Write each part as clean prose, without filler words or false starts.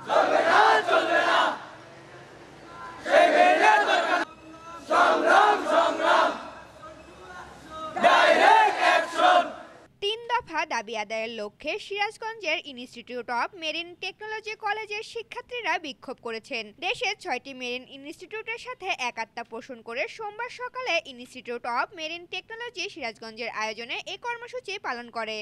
তিন দফা দাবি আদায়ের লক্ষ্যে সিরাজগঞ্জের ইনস্টিটিউট অব মেরিন টেকনোলজি কলেজের শিক্ষার্থীরা বিক্ষোভ করেছেন। দেশের ৬টি মেরিন ইনস্টিটিউটের সাথে একাত্মতা পোষণ করে সোমবার সকালে ইনস্টিটিউট অব মেরিন টেকনোলজি সিরাজগঞ্জের আয়োজনে এই কর্মসূচি পালন করে।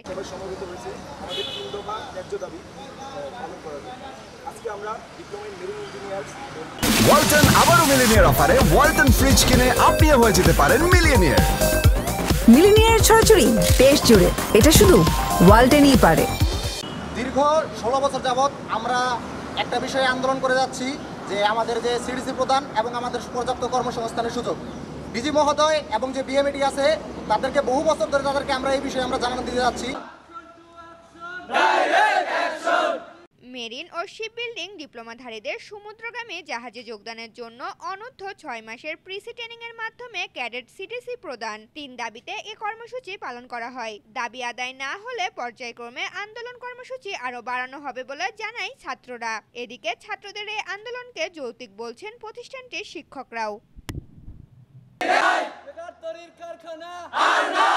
ওয়ালটন আবারও মিলিনিয়ার অফারে ওয়ালটন ফ্রিজ কিনে আপনিও হয়ে যেতে পারেন মিলিয়নিয়ার। মিলিনিয়ার ছড়াছড়ি দেশ জুড়ে, এটা শুধু ওয়ালটেনই পারে। দীর্ঘ 16 বছর যাবৎ আমরা একটা বিষয়ে আন্দোলন করে যাচ্ছি যে আমাদের যে সিডিসি প্রদান এবং আমাদের পর্যাপ্ত কর্মসংস্থানের সুযোগ। ডিজি মহোদয় এবং যে বিএমইডি আছে তাদেরকে বহু বছর ধরে তাদেরকে আমরা এই বিষয়ে আমরা জানানো দিতে যাচ্ছি। মেরিন ও শিপ বিল্ডিং ডিপ্লোমাধারীদের সমুদ্রগামী জাহাজে যোগদানের জন্য অনূর্ধ্ব 6 মাসের প্রিসি ট্রেনিং এর মাধ্যমে ক্যাডেট সিটিসি প্রদান। 3 দাবিতে এই কর্মসূচি পালন করা হয়। দাবি আদায় না হলে পর্যায়ক্রমে আন্দোলন কর্মসূচি আরো বাড়ানো হবে বলে জানায় ছাত্ররা। এদিকে ছাত্রদের এই আন্দোলনকে যৌক্তিক বলছেন প্রতিষ্ঠানটির শিক্ষকরাও। কারখানা আর না